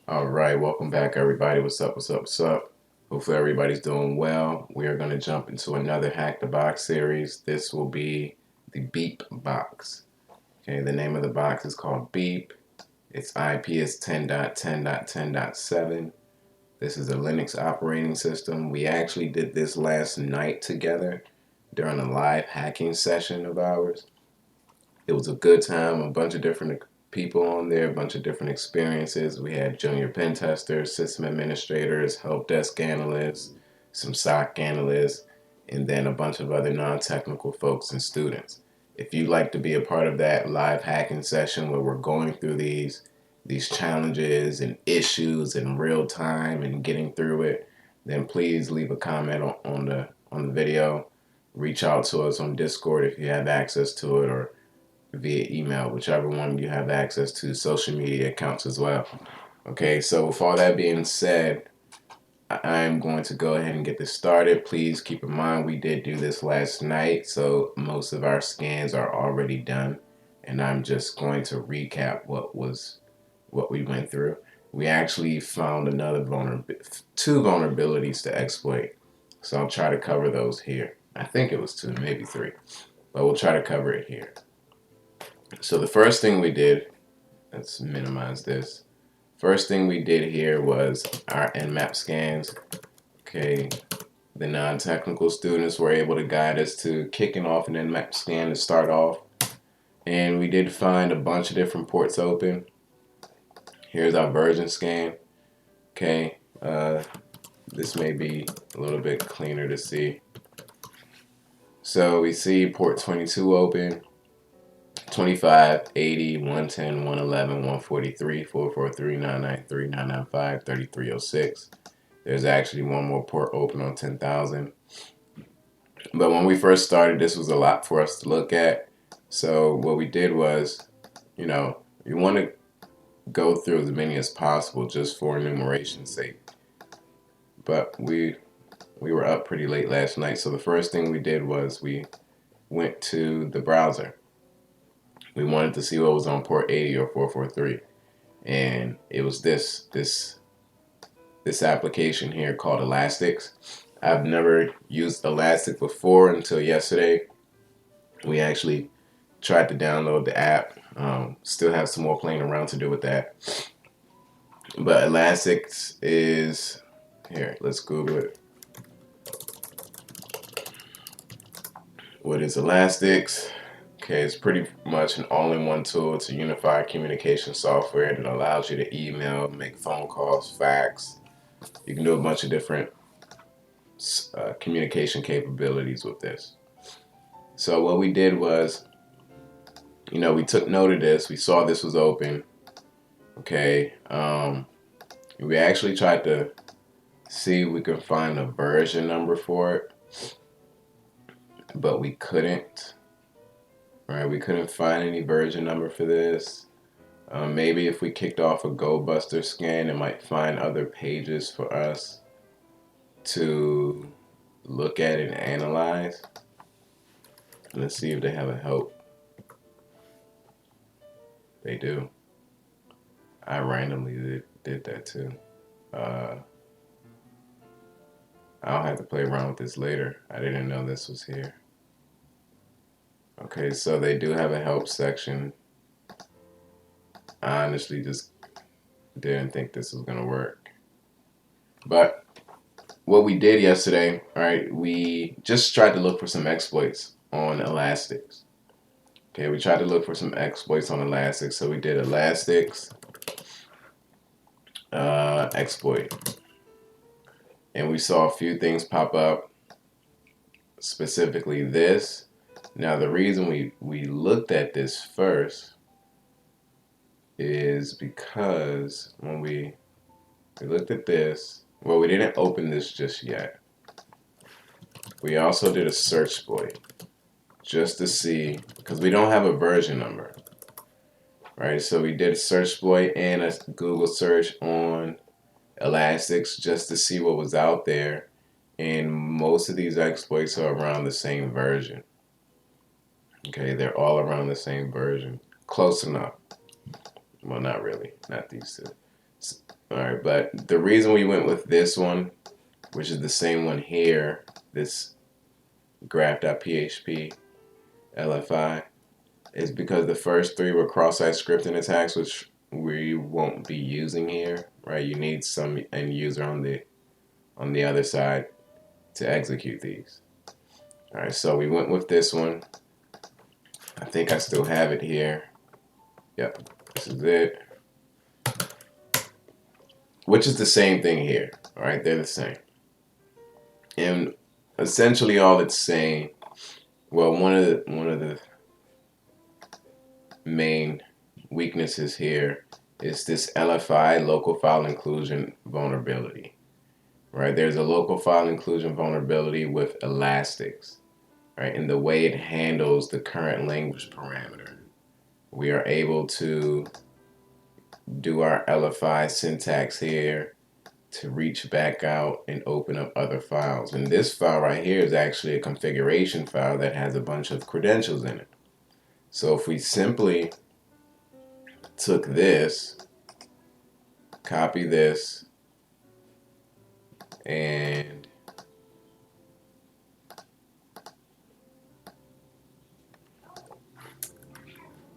All right, welcome back, everybody. What's up? What's up? What's up? Hopefully, everybody's doing well. We are going to jump into another Hack the Box series. This will be the Beep box. Okay, the name of the box is called Beep. Its IP is 10.10.10.7. This is a Linux operating system. We actually did this last night together during a live hacking session of ours. It was a good time, a bunch of different people on there, a bunch of different experiences. We had junior pen testers, system administrators, help desk analysts, some SOC analysts, and then a bunch of other non-technical folks and students. If you'd like to be a part of that live hacking session where we're going through these challenges and issues in real time and getting through it, then please leave a comment on the video. Reach out to us on Discord if you have access to it, or via email, whichever one you have access to, social media accounts as well. Okay, so with all that being said, I'm going to go ahead and get this started. Please keep in mind we did do this last night, so most of our scans are already done, and I'm just going to recap what we went through. We actually found two vulnerabilities to exploit, so I'll try to cover those here. I think it was two, maybe three, but we'll try to cover it here. So the first thing we did, let's minimize this. First thing we did here was our Nmap scans. Okay, the non-technical students were able to guide us to kicking off an Nmap scan to start off. And we did find a bunch of different ports open. Here's our version scan. Okay, this may be a little bit cleaner to see. So we see port 22 open. 25, 80, 110, 111, 143, 443, 993, 995, 3306. There's actually one more port open on 10,000. But when we first started, this was a lot for us to look at. So what we did was, you want to go through as many as possible just for enumeration's sake. But we were up pretty late last night. So the first thing we did was we went to the browser. We wanted to see what was on port 80 or 443, and it was this application here called Elastics. I've never used Elastic before until yesterday. We actually tried to download the app. Still have some more playing around to do with that. But Elastics is here. Let's Google it. What is Elastics? Okay, it's pretty much an all-in-one tool. It's a unified communication software that allows you to email, make phone calls, fax. You can do a bunch of different communication capabilities with this. So what we did was, we took note of this. We saw this was open. Okay, we actually tried to see if we could find a version number for it, but we couldn't. Right, we couldn't find any version number for this. Maybe if we kicked off a GoBuster scan, it might find other pages for us to look at and analyze. Let's see if they have a help. They do. I randomly did that too. I'll have to play around with this later. I didn't know this was here. Okay, so they do have a help section. I honestly just didn't think this was gonna work. But what we did yesterday, all right, we just tried to look for some exploits on Elastics. Okay, we tried to look for some exploits on Elastics. So we did Elastics exploit. And we saw a few things pop up, specifically this. Now, the reason we looked at this first is because when we looked at this, well, we didn't open this just yet. We also did a search exploit just to see, because we don't have a version number, right? So we did a search exploit and a Google search on Elastics just to see what was out there. And most of these exploits are around the same version. Okay, they're all around the same version. Close enough. Well, not really. Not these two. All right, but the reason we went with this one, which is the same one here, this graph.php LFI, is because the first three were cross-site scripting attacks, which we won't be using here, right? You need some end user on the other side to execute these. All right, so we went with this one. I think I still have it here. Yep, this is it. Which is the same thing here. All right, they're the same. And essentially all it's saying, well, one of the main weaknesses here is this LFI, local file inclusion vulnerability. Right? There's a local file inclusion vulnerability with elastics, right? And the way it handles the current language parameter. We are able to do our LFI syntax here to reach back out and open up other files. And this file right here is actually a configuration file that has a bunch of credentials in it. So if we simply took this, copy this, and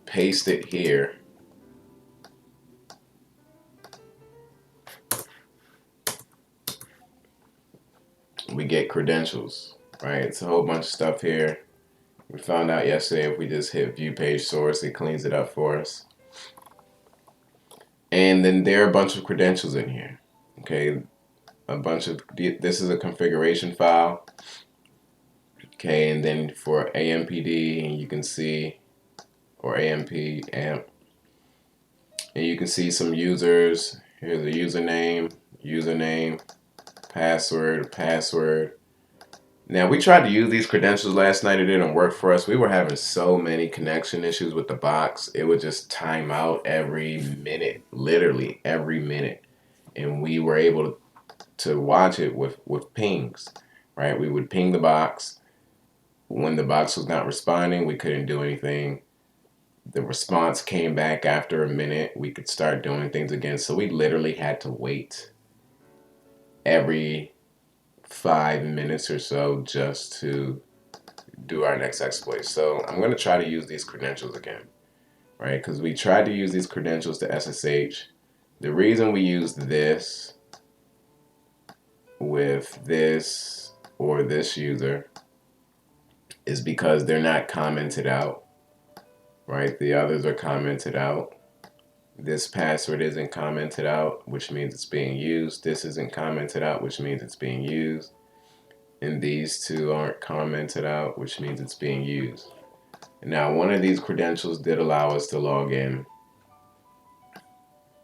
paste it here, we get credentials, right? It's a whole bunch of stuff here. We found out yesterday if we just hit view page source, it cleans it up for us. And then there are a bunch of credentials in here, okay? A bunch of, this is a configuration file, okay? And then for AMPD, you can see, or AMP, and you can see some users. Here's a username, password. Now, we tried to use these credentials last night. It didn't work for us. We were having so many connection issues with the box. It would just time out every minute, literally every minute. And we were able to watch it with pings, right? We would ping the box. When the box was not responding, we couldn't do anything. The response came back after a minute. We could start doing things again. So we literally had to wait every 5 minutes or so just to do our next exploit. So I'm going to try to use these credentials again, right? Because we tried to use these credentials to SSH. The reason we used this with this or this user is because they're not commented out, right? The others are commented out. This password isn't commented out, which means it's being used. This isn't commented out, which means it's being used. And these two aren't commented out, which means it's being used. Now, one of these credentials did allow us to log in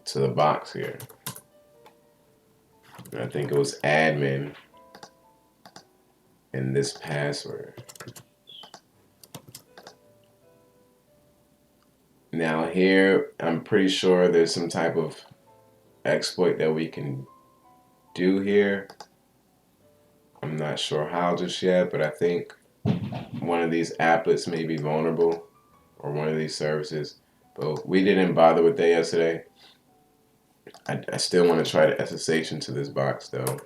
to the box here. I think it was admin and this password. Now here, I'm pretty sure there's some type of exploit that we can do here. I'm not sure how just yet, but I think one of these applets may be vulnerable, or one of these services. But we didn't bother with that yesterday. I still want to try to SSH into this box though.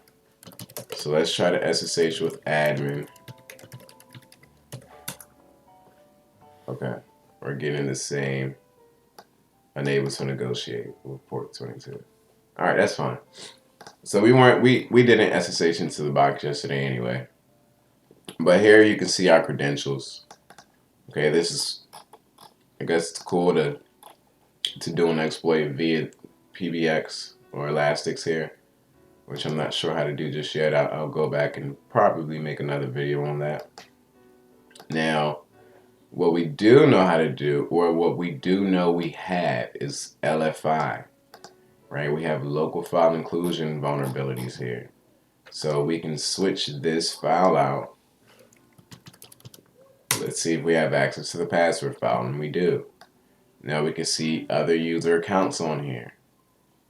So let's try to SSH with admin. Okay, we're getting the same. Unable to negotiate with port 22. All right, that's fine. So we didn't SSH into the box yesterday anyway. But here you can see our credentials. Okay, this is, I guess it's cool to do an exploit via PBX or Elastics here, which I'm not sure how to do just yet. I'll go back and probably make another video on that. Now, what we do know how to do, or what we do know we have, is LFI, right? We have local file inclusion vulnerabilities here. So we can switch this file out. Let's see if we have access to the password file, and we do. Now we can see other user accounts on here.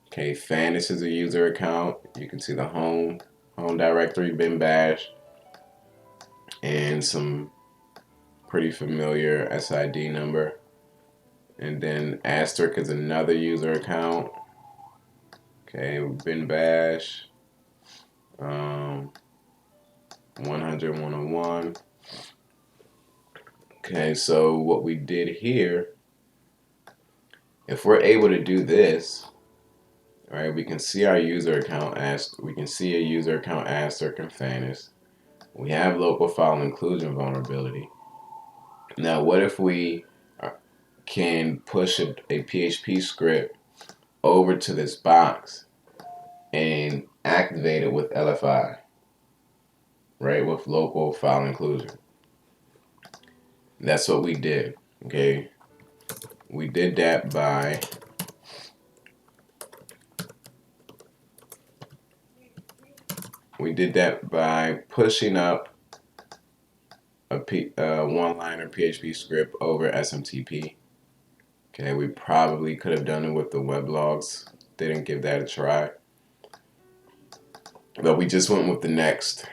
Okay, Fanis is a user account. You can see the home directory, bin bash, and some pretty familiar SID number. And then Asterisk is another user account. Okay, bin bash 100 101. Okay, so what we did here, if we're able to do this, right, we can see our user account we can see a user account asterisk and Fanis. We have local file inclusion vulnerability. Now, what if we can push a PHP script over to this box and activate it with LFI, right, with local file inclusion? That's what we did, okay? We did that by pushing up a one-liner PHP script over SMTP. Okay, we probably could have done it with the weblogs. Didn't give that a try, but we just went with the next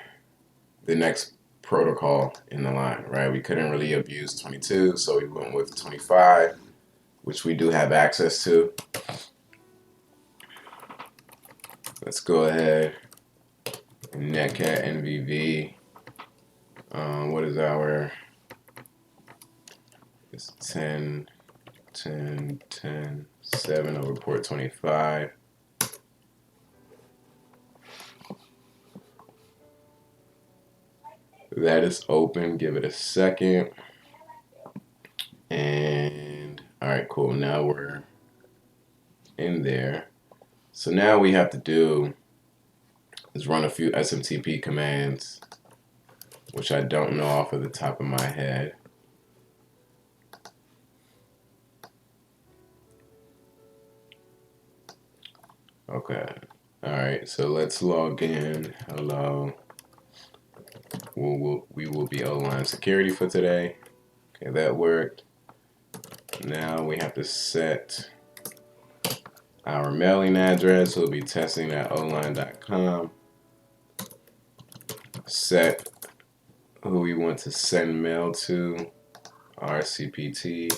protocol in the line, right? We couldn't really abuse 22, so we went with 25, which we do have access to. Let's go ahead and netcat NVV. What is our? It's 10, 10, 10, 7 over port 25. That is open. Give it a second. And all right, cool. Now we're in there. So now we have to do is run a few SMTP commands, which I don't know off of the top of my head. Okay. All right. So let's log in. Hello. We will be O-line security for today. Okay, that worked. Now we have to set our mailing address. We'll be testing at online.com. Set who we want to send mail to, RCPT.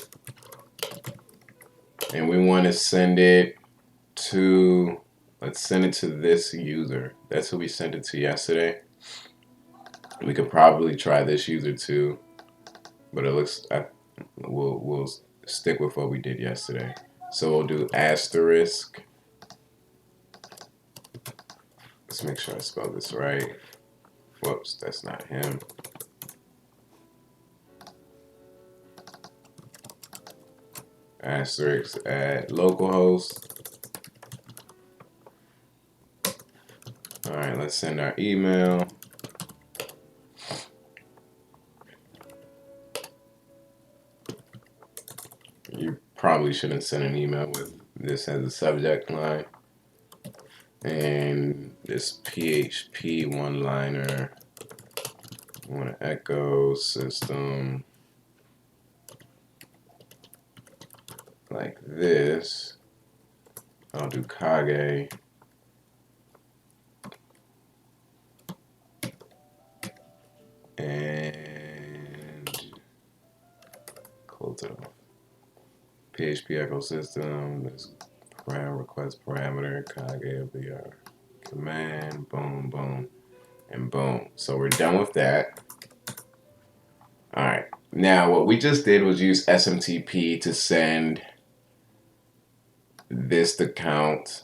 And we want to send it to, let's send it to this user. That's who we sent it to yesterday. We could probably try this user too, but it looks, we'll stick with what we did yesterday. So we'll do asterisk. Let's make sure I spell this right. Whoops, that's not him. Asterisk at localhost. All right, let's send our email. You probably shouldn't send an email with this as a subject line. And this PHP one-liner, I want to echo system like this. I'll do Cgi. And close it off. PHP ecosystem, this request parameter, Cgi VR command, boom, boom, and boom. So we're done with that. All right. Now what we just did was use SMTP to send this account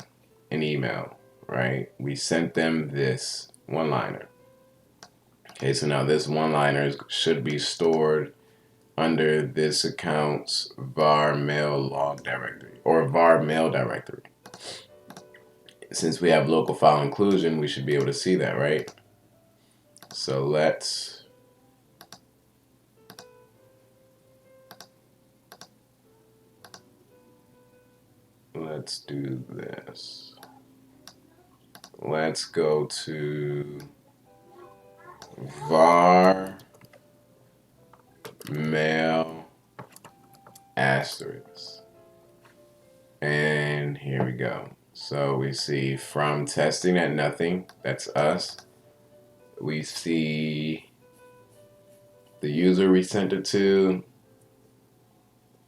an email, right? We sent them this one-liner. Okay, so now this one-liner should be stored under this account's var mail log directory or var mail directory. Since we have local file inclusion, we should be able to see that, right? So let's do this. Let's go to var mail asterisk. And here we go. So we see from testing at nothing, that's us. We see the user we sent it to.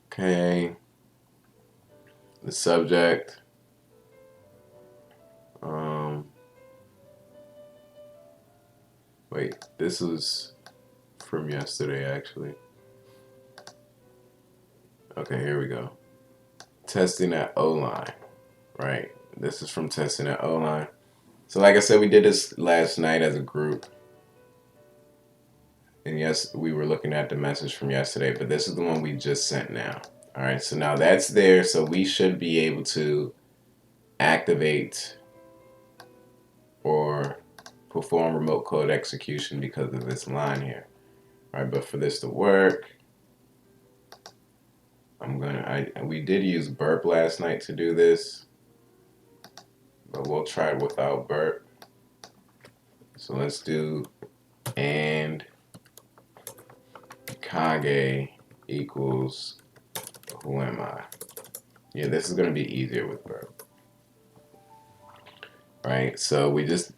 Okay. The subject. Wait, this was from yesterday actually. Okay, here we go. Testing at O-line, right? This is from testing at O-line. So like I said, we did this last night as a group. And yes, we were looking at the message from yesterday, but this is the one we just sent now. All right, so now that's there, so we should be able to activate or perform remote code execution because of this line here. All right, but for this to work, we did use burp last night to do this, but we'll try it without burp. So let's do and Cgi equals who am I? Yeah, this is going to be easier with burp. Right, so we just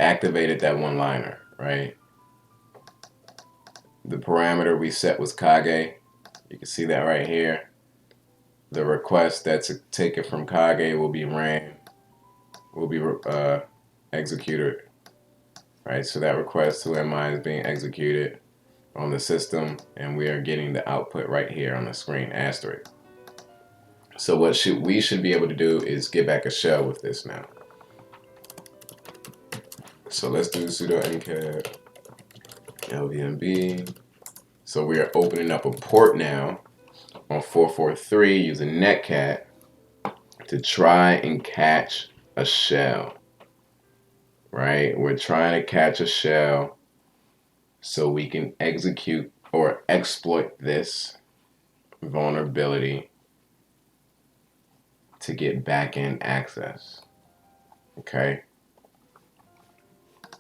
activated that one liner, right? The parameter we set was Cgi. You can see that right here. The request that's taken from Cgi will be ran, will be executed, right? So that request to MI is being executed on the system, and we are getting the output right here on the screen, asterisk. So what we should be able to do is get back a shell with this now. So let's do sudo ncat lvmb. So we are opening up a port now on 443 using netcat to try and catch a shell, right? We're trying to catch a shell so we can execute or exploit this vulnerability to get back-end access, okay?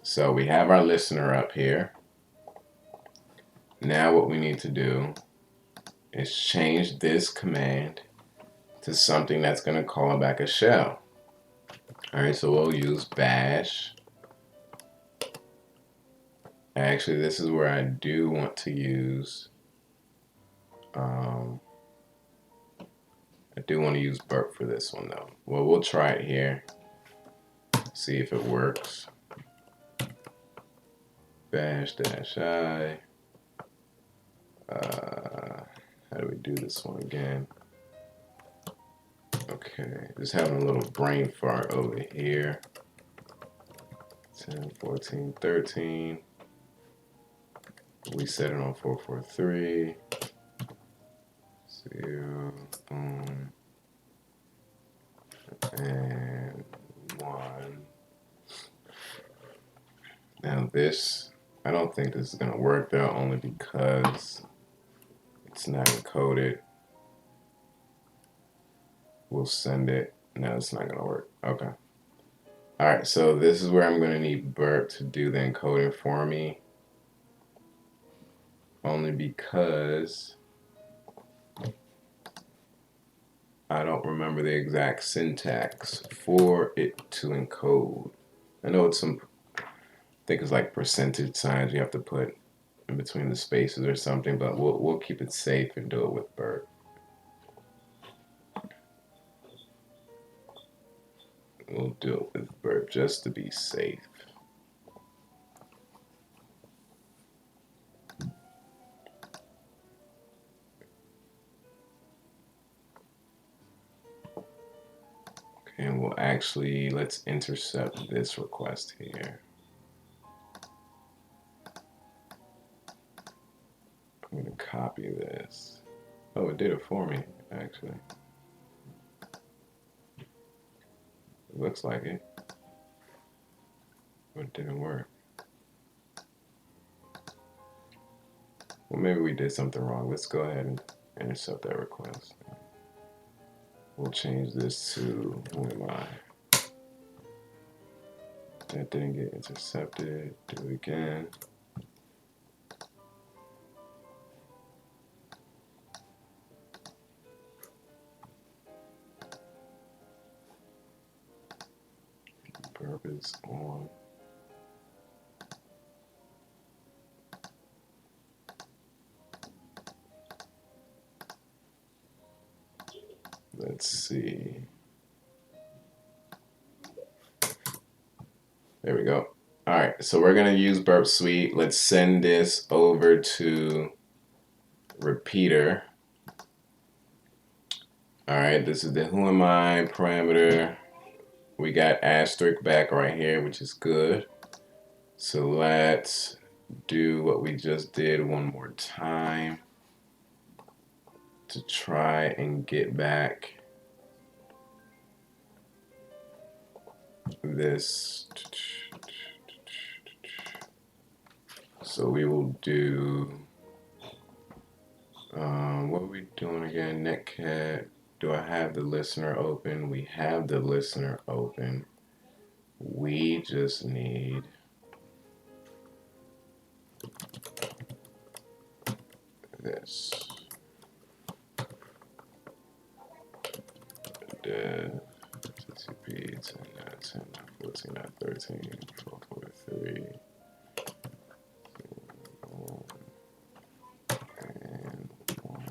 So we have our listener up here. Now what we need to do is change this command to something that's going to call back a shell. All right, so we'll use bash. Actually, this is where I do want to use, I do want to use burp for this one though. Well, we'll try it here, see if it works. Bash dash I. How do we do this one again? Okay, just having a little brain fart over here. 10, 14, 13. We set it on 443. 0, boom, and 1. Now this, I don't think this is gonna work though, only because it's not encoded. We'll send it. No, it's not gonna work. Okay. All right, so this is where I'm gonna need burp to do the encoding for me, only because I don't remember the exact syntax for it to encode. I know it's some, I think it's like percentage signs you have to put in between the spaces or something, but we'll keep it safe and do it with burp. We'll do it with burp just to be safe. And we'll actually, let's intercept this request here. I'm gonna copy this. Oh, it did it for me, actually. It looks like it, but it didn't work. Well, maybe we did something wrong. Let's go ahead and intercept that request. We'll change this to who am I? That didn't get intercepted. Do it again. Burp is on. Let's see. There we go. All right, so we're gonna use Burp Suite. Let's send this over to repeater. All right, this is the who am I parameter. We got asterisk back right here, which is good. So let's do what we just did one more time to try and get back this. So we will do, what are we doing again? Netcat. Do I have the listener open? We have the listener open. We just need this. Dev TCP 10.10.14.13 and 1.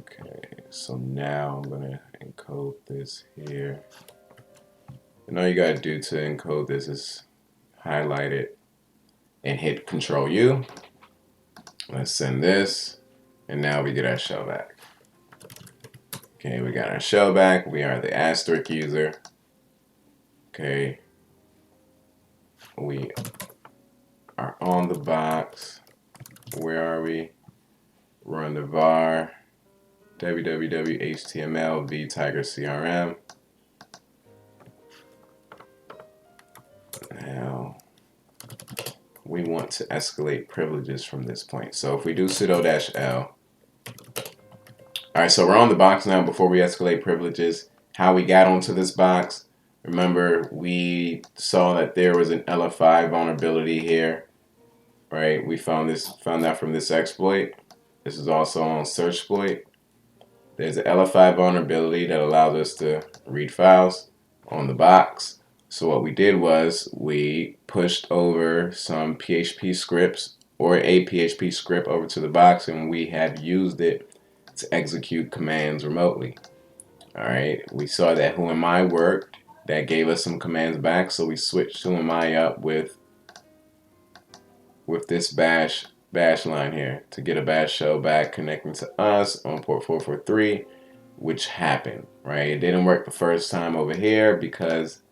Okay, so now I'm gonna encode this here. And all you gotta do to encode this is highlight it and hit Control U. Let's send this, and now we get our shell back. Okay, we got our shell back. We are the asterisk user. Okay, we are on the box. Where are we? We're on the var www.html v tiger crm. Now we want to escalate privileges from this point. So if we do sudo -l. All right, so we're on the box now. Before we escalate privileges, how we got onto this box. Remember, we saw that there was an LF5 vulnerability here, right? We found that from this exploit. This is also on Searchsploit. There's an LF5 vulnerability that allows us to read files on the box. So what we did was we pushed over some PHP scripts or a PHP script over to the box, and we have used it to execute commands remotely. All right, we saw that whoami worked. That gave us some commands back, so we switched whoami up with this bash line here to get a bash shell back connecting to us on port 443, which happened, right? It didn't work the first time over here because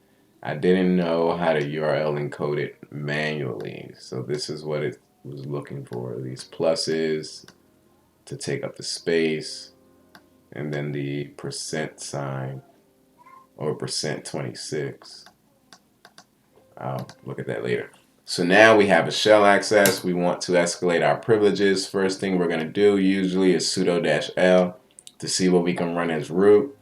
I didn't know how to URL encode it manually. So this is what it was looking for, these pluses to take up the space, and then the percent sign or %26. I'll look at that later. So now we have a shell access. We want to escalate our privileges. First thing we're going to do usually is sudo -l to see what we can run as root.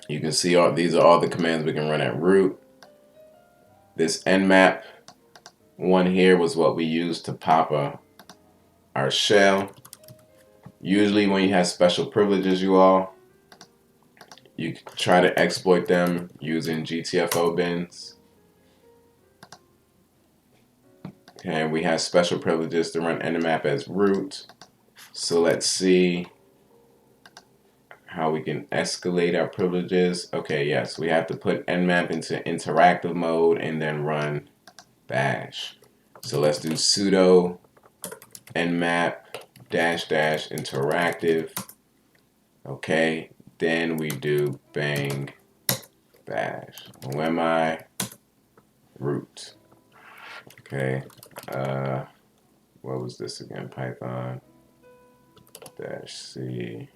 You can see these are all the commands we can run at root. This nmap one here was what we used to pop our shell. Usually when you have special privileges, you try to exploit them using GTFO bins. Okay, we have special privileges to run nmap as root. So let's see how we can escalate our privileges. Okay, yes, we have to put nmap into interactive mode and then run bash. So let's do sudo nmap -- interactive. Okay, then we do bang bash. Whoami root. Okay, what was this again? Python -c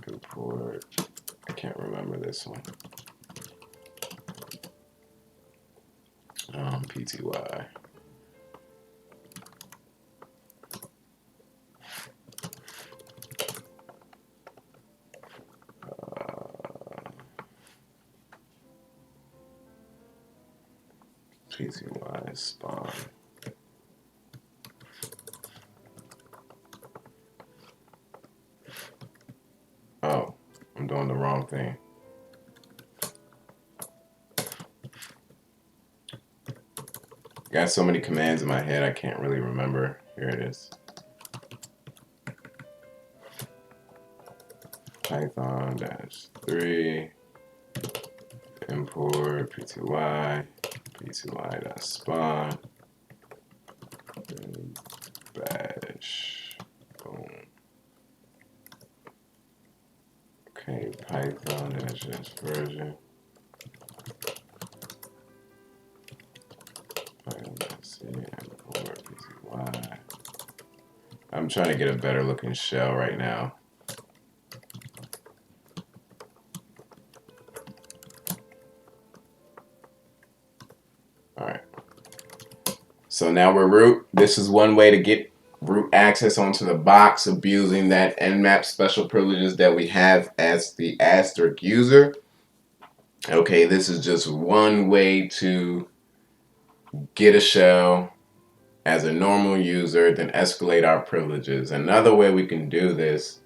report. I can't remember this one. PTY. PTY spawn. Oh, I'm doing the wrong thing. Got so many commands in my head I can't really remember. Here it is. Python -3 import pty.spawn bash. Boom. Okay, Python -s version. Import pty. I'm trying to get a better looking shell right now. Alright. So now we're root. This is one way to get root access onto the box, abusing that Nmap special privileges that we have as the asterisk user. Okay, this is just one way to get a shell as a normal user, then escalate our privileges. Another way we can do this,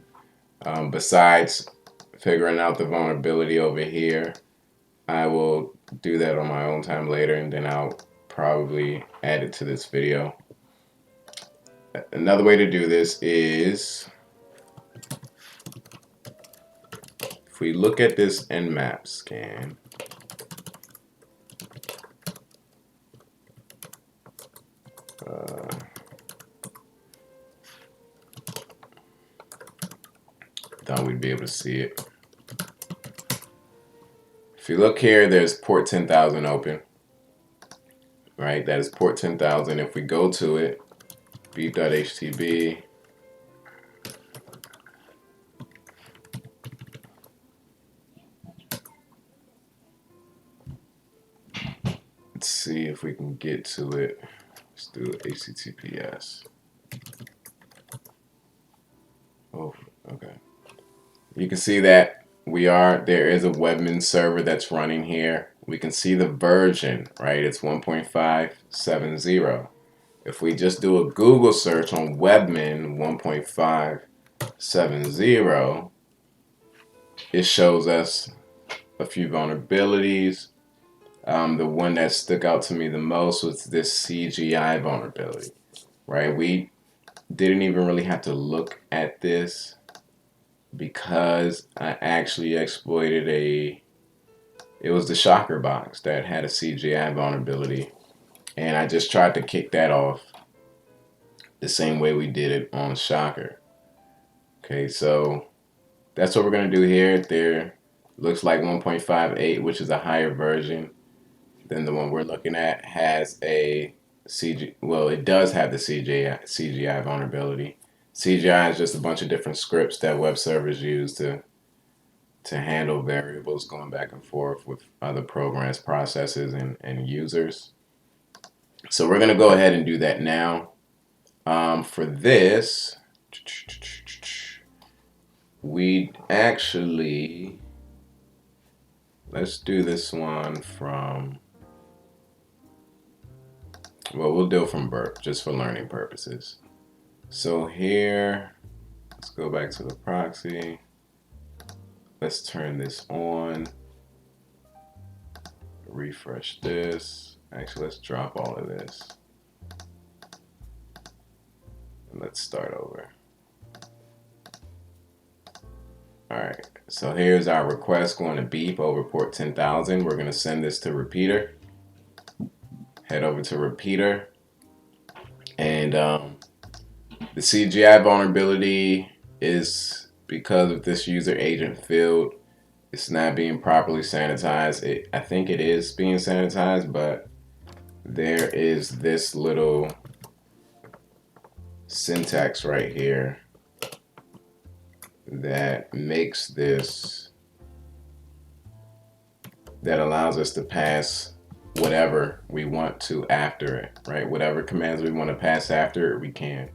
besides figuring out the vulnerability over here, I will do that on my own time later, and then I'll probably add it to this video. Another way to do this is, if we look at this Nmap scan, thought we'd be able to see it. If you look here, there's port 10,000 open, right? That is port 10,000. If we go to it, beep.htb, let's see if we can get to it. Let's do HTTPS. Oh, okay. You can see that there is a webmin server that's running here. We can see the version, right? It's 1.570. If we just do a Google search on webmin 1.570, it shows us a few vulnerabilities. The one that stuck out to me the most was this CGI vulnerability, right? We didn't even really have to look at this because I actually exploited it was the Shocker box that had a CGI vulnerability, and I just tried to kick that off the same way we did it on Shocker. Okay, so that's what we're going to do here. There looks like 1.58, which is a higher version than the one we're looking at, has a well, it does have the CGI vulnerability. CGI is just a bunch of different scripts that web servers use to handle variables going back and forth with other programs, processes, and users. So we're going to go ahead and do that now. For this, we actually, let's do this one from, well, we'll do it from burp just for learning purposes. So here, let's go back to the proxy. Let's turn this on. Refresh this. Actually, let's drop all of this. And let's start over. Alright, so here's our request going to beep over port 10,000. We're going to send this to repeater. Head over to repeater. And the CGI vulnerability is because of this user agent field. It's not being properly sanitized. I think it is being sanitized, but there is this little syntax right here that makes this, that allows us to pass whatever we want to after it, right? Whatever commands we want to pass after it, we can.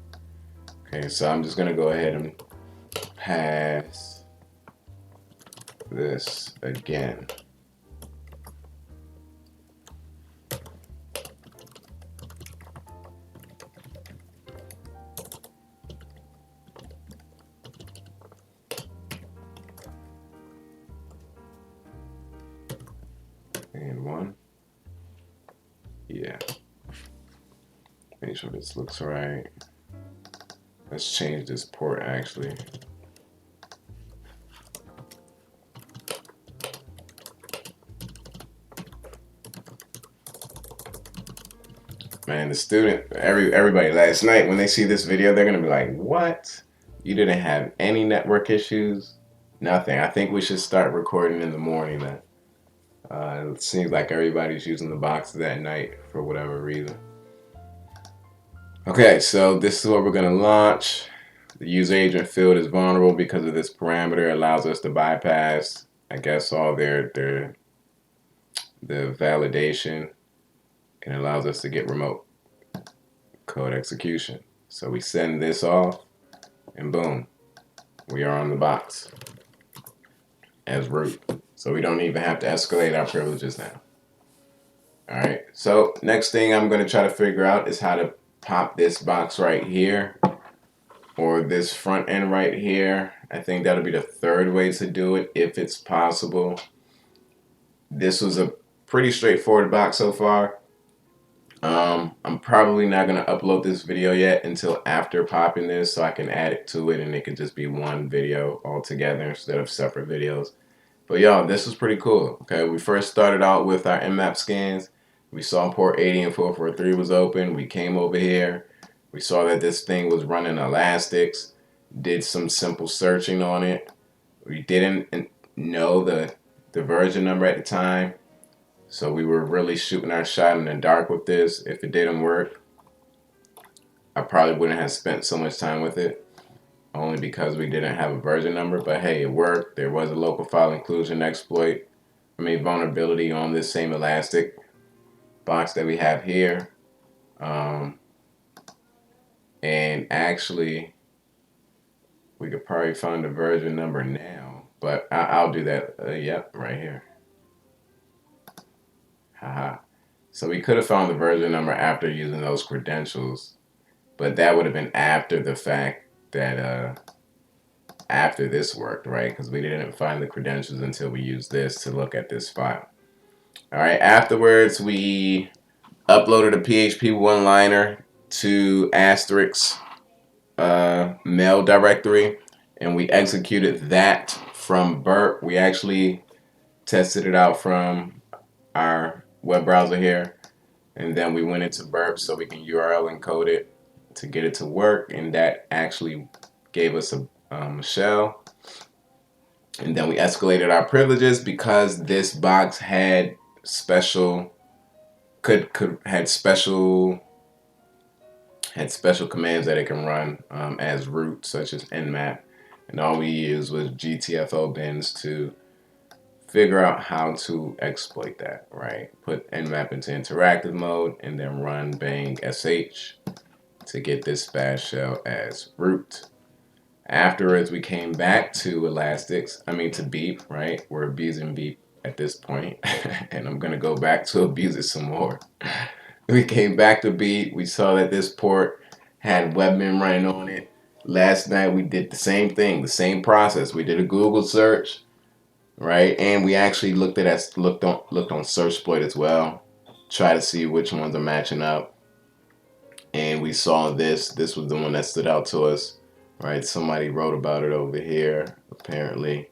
Okay, so I'm just going to go ahead and pass this again. And one. Yeah. Make sure this looks right. Let's change this port actually. Man, the student, everybody last night when they see this video, they're gonna be like, "What? You didn't have any network issues? Nothing." I think we should start recording in the morning then. It seems like everybody's using the boxes at night for whatever reason. Okay, so this is what we're gonna launch. The user agent field is vulnerable because of this parameter. It allows us to bypass, I guess, all the validation, and allows us to get remote code execution. So we send this off, and boom, we are on the box as root. So we don't even have to escalate our privileges now. All right, so next thing I'm going to try to figure out is how to pop this box right here, or this front end right here. I think that'll be the third way to do it if it's possible. This was a pretty straightforward box so far. I'm probably not going to upload this video yet until after popping this, so I can add it to it and it can just be one video altogether instead of separate videos. But y'all, this was pretty cool. Okay, we first started out with our Nmap scans. We saw port 80 and 443 was open. We came over here. We saw that this thing was running elastics. Did some simple searching on it. We didn't know the version number at the time, so we were really shooting our shot in the dark with this. If it didn't work, I probably wouldn't have spent so much time with it, only because we didn't have a version number. But hey, it worked. There was a local file inclusion exploit, vulnerability on this same elastic box that we have here. And actually, we could probably find the version number now, but I'll do that. Yep, right here. Haha. So we could have found the version number after using those credentials, but that would have been after the fact that after this worked, right? Because we didn't find the credentials until we used this to look at this file. All right, afterwards we uploaded a PHP one-liner to Asterisk's mail directory, and we executed that from burp. We actually tested it out from our web browser here, and then we went into burp so we can URL encode it to get it to work, and that actually gave us a shell. And then we escalated our privileges because this box had special had special commands that it can run as root, such as nmap, and all we used was GTFO bins to figure out how to exploit that, right? Put nmap into interactive mode and then run bang sh to get this bash shell as root. Afterwards, we came back to to beep, right? We're abusing beep at this point, and I'm gonna go back to abuse it some more. We came back to beep. We saw that this port had webmin running on it. Last night we did the same thing, the same process. We did a Google search, right? And we actually looked on Searchsploit as well, try to see which ones are matching up. And we saw this. This was the one that stood out to us, right? Somebody wrote about it over here, apparently.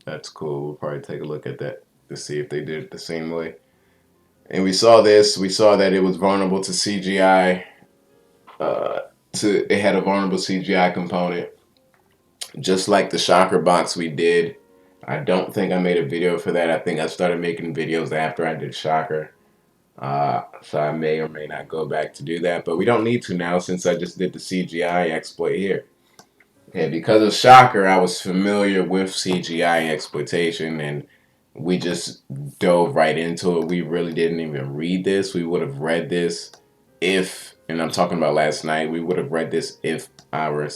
That's cool. We'll probably take a look at that to see if they did it the same way. And we saw this. We saw that it was vulnerable to CGI. It had a vulnerable CGI component, just like the Shocker box we did. I don't think I made a video for that. I think I started making videos after I did Shocker. So I may or may not go back to do that, but we don't need to now since I just did the CGI exploit here. Okay, because of Shocker, I was familiar with CGI exploitation, and we just dove right into it. We really didn't even read this. We would have read this if, and I'm talking about last night, we would have read this if our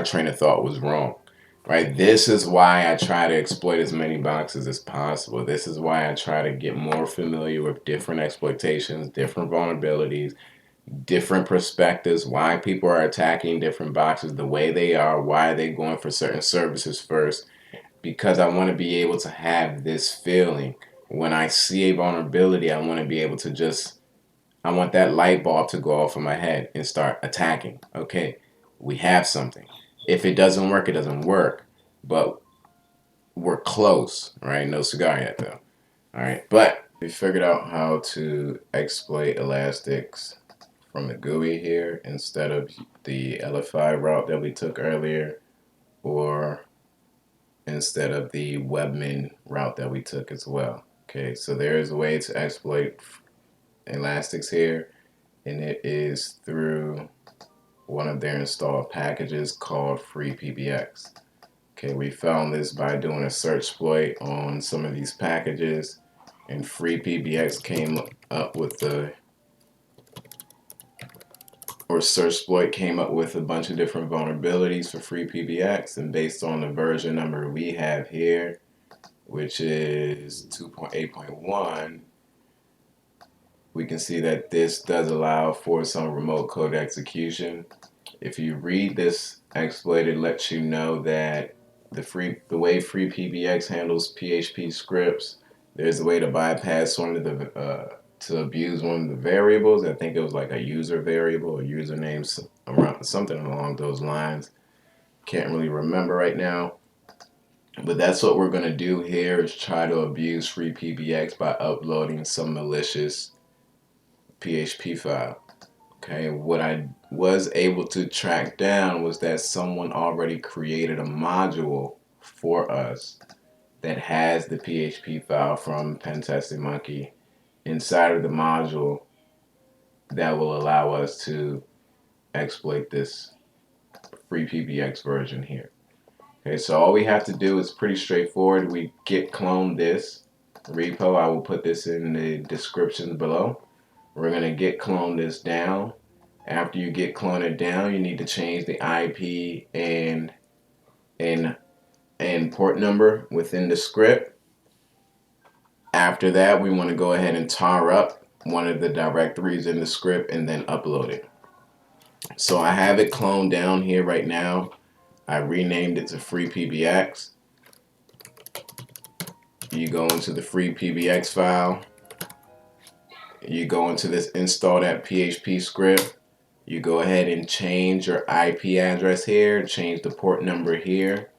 train of thought was wrong. Right? This is why I try to exploit as many boxes as possible. This is why I try to get more familiar with different exploitations, different vulnerabilities, different perspectives, why people are attacking different boxes the way they are, why they're going for certain services first, because I want to be able to have this feeling. When I see a vulnerability, I want to be able to I want that light bulb to go off in my head and start attacking. Okay, we have something. If it doesn't work, it doesn't work. But we're close, right? No cigar yet, though. All right. But we figured out how to exploit elastics from the GUI here instead of the LFI route that we took earlier, or instead of the webmin route that we took as well. Okay, so there is a way to exploit elastics here, and it is through one of their installed packages called FreePBX. Okay, we found this by doing a search exploit on some of these packages, and FreePBX came up with search exploit came up with a bunch of different vulnerabilities for FreePBX, and based on the version number we have here, which is 2.8.1, we can see that this does allow for some remote code execution. If you read this exploit, it lets you know that the way FreePBX handles PHP scripts, there's a way to bypass one of the to abuse one of the variables. I think it was like a user variable or username, around something along those lines. Can't really remember right now. But that's what we're going to do here, is try to abuse FreePBX by uploading some malicious PHP file. Okay, what I was able to track down was that someone already created a module for us that has the PHP file from Pentesting Monkey inside of the module that will allow us to exploit this FreePBX version here. Okay, so all we have to do is pretty straightforward. We git clone this repo. I will put this in the description below. We're going to git clone this down. After you git clone it down, you need to change the IP and port number within the script. After that, we want to go ahead and tar up one of the directories in the script and then upload it. So I have it cloned down here right now. I renamed it to FreePBX. You go into the FreePBX file. You go into this install.php script. You go ahead and change your IP address here, change the port number here.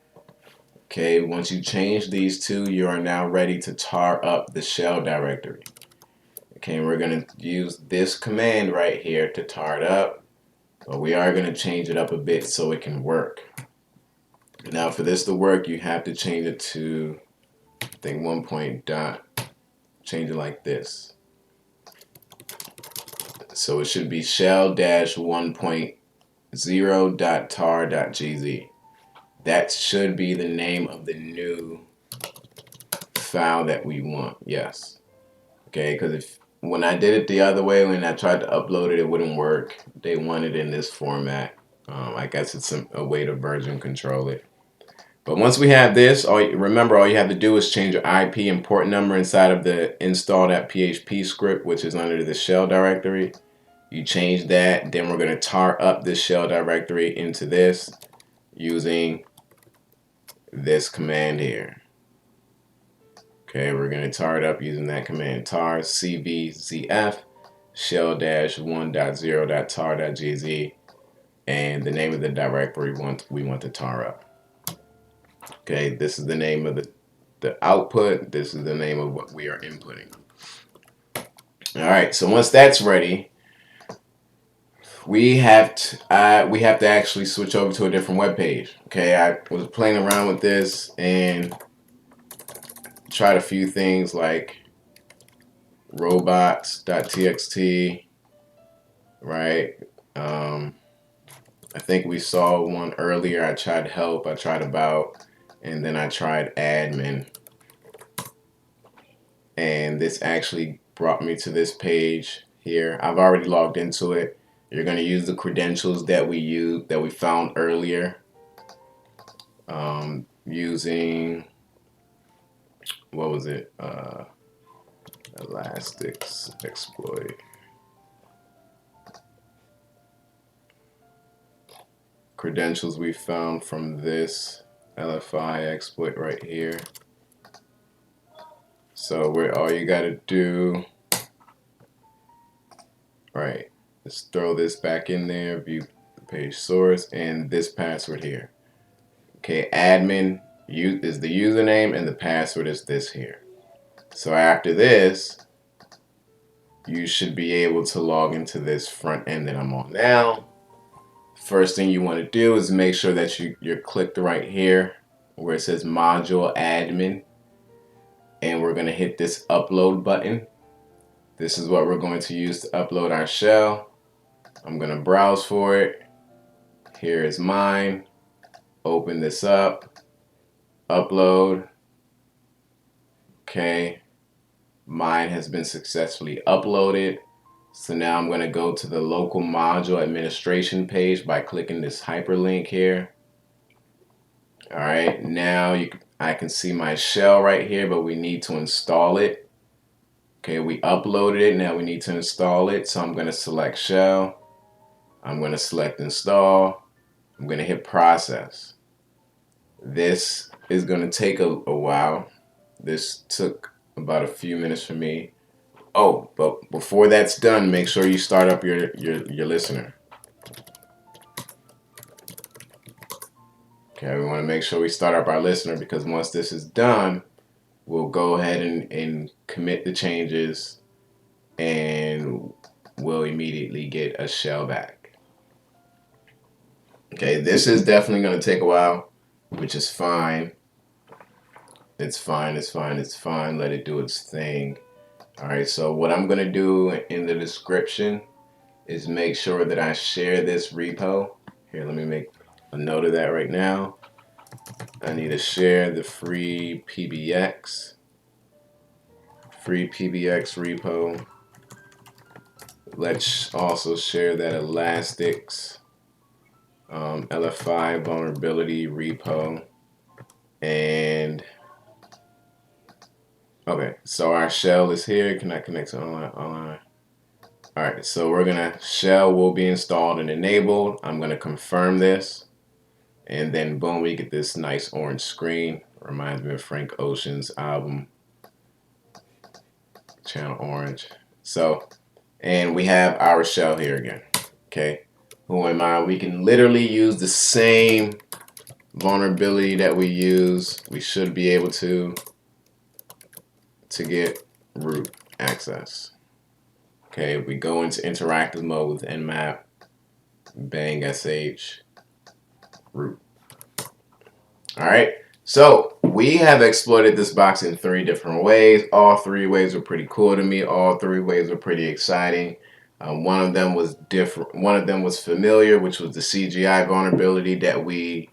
Okay, once you change these two, you are now ready to tar up the shell directory. Okay, we're going to use this command right here to tar it up, but we are going to change it up a bit so it can work. Now for this to work, you have to change it to, I think, one point dot, change it like this. So it should be shell-1.0.tar.gz. That should be the name of the new file that we want. Yes. Okay, because when I did it the other way, when I tried to upload it, it wouldn't work. They want it in this format. I guess it's a way to version control it. But once we have this, remember, all you have to do is change your IP and port number inside of the install.php script, which is under the shell directory. You change that, then we're going to tar up this shell directory into this using this command here. Okay, we're going to tar it up using that command, tar cvzf shell-1.0.tar.gz, and the name of the directory we want to tar up. Okay, this is the name of the output. This is the name of what we are inputting. All right, so once that's ready, we have to actually switch over to a different web page. Okay, I was playing around with this and tried a few things like robots.txt, right? I think we saw one earlier. I tried help, I tried about, and then I tried admin. And this actually brought me to this page here. I've already logged into it. You're going to use the credentials that we found earlier, using, what was it? Elastics exploit. Credentials we found from this LFI exploit right here. So all you got to do, right, is throw this back in there, view the page source, and this password here. Okay, admin is the username and the password is this here. So after this, you should be able to log into this front end that I'm on now. First thing you want to do is make sure that you're clicked right here where it says module admin, and we're going to hit this upload button. This is what we're going to use to upload our shell. I'm going to browse for it. Here is mine. Open this up, upload. Okay, mine has been successfully uploaded. So now I'm going to go to the local module administration page by clicking this hyperlink here. All right, now I can see my shell right here, but we need to install it. Okay, we uploaded it, now we need to install it. So I'm going to select shell. I'm going to select install. I'm going to hit process. This is going to take a while. This took about a few minutes for me. Oh, but before that's done, make sure you start up your listener. Okay, we want to make sure we start up our listener, because once this is done, we'll go ahead and commit the changes, and we'll immediately get a shell back. Okay, this is definitely going to take a while, which is fine. It's fine, it's fine, it's fine. Let it do its thing. All right, so what I'm going to do in the description is make sure that I share this repo. Here, let me make a note of that right now. I need to share the free PBX repo. Let's also share that Elastic's LFI vulnerability repo. And okay, so our shell is here. Can I connect to online? All right, so we're gonna, shell will be installed and enabled. I'm gonna confirm this, and then boom, we get this nice orange screen. Reminds me of Frank Ocean's album, Channel Orange. So, and we have our shell here again. Okay, who am I? We can literally use the same vulnerability that we use. We should be able to get root access. Okay, we go into interactive mode with Nmap, bang sh, root. All right, so we have exploited this box in 3 different ways. All 3 ways were pretty cool to me. All 3 ways were pretty exciting. One of them was different. One of them was familiar, which was the CGI vulnerability that we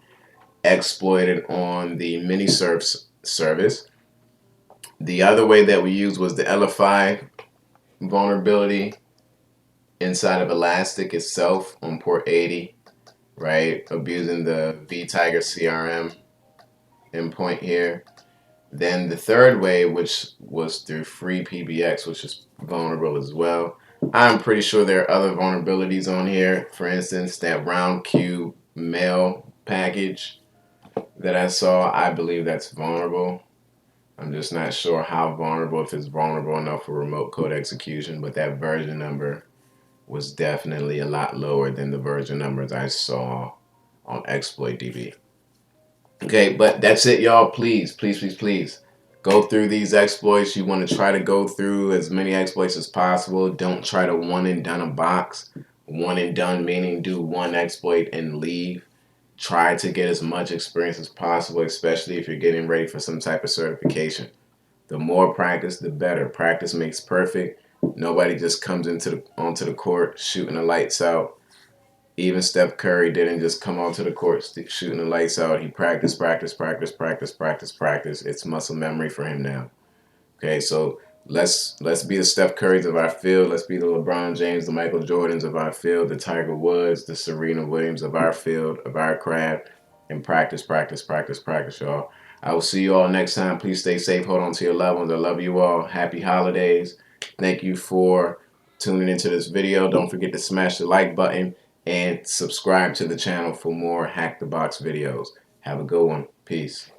exploited on the miniserve service. The other way that we used was the LFI vulnerability inside of Elastic itself on port 80, right? Abusing the vTiger CRM endpoint here. Then the third way, which was through free PBX, which is vulnerable as well. I'm pretty sure there are other vulnerabilities on here. For instance, that round cube mail package that I saw, I believe that's vulnerable. I'm just not sure how vulnerable, if it's vulnerable enough for remote code execution, but that version number was definitely a lot lower than the version numbers I saw on ExploitDB. Okay, but that's it, y'all. Please, please, please, please go through these exploits. You want to try to go through as many exploits as possible. Don't try to one and done a box. One and done meaning do one exploit and leave. Try to get as much experience as possible, especially if you're getting ready for some type of certification. The more practice, the better. Practice makes perfect. Nobody just comes onto the court shooting the lights out. Even Steph Curry didn't just come onto the court shooting the lights out. He practiced, practice, practice, practice, practice, practice. It's muscle memory for him now. Okay, so let's be the Steph Currys of our field. Let's be the LeBron James, the Michael Jordans of our field, the Tiger Woods, the Serena Williams of our field, of our craft, and practice, practice, practice, practice, y'all. I will see you all next time. Please stay safe. Hold on to your loved ones. I love you all. Happy holidays. Thank you for tuning into this video. Don't forget to smash the like button and subscribe to the channel for more Hack the Box videos. Have a good one. Peace.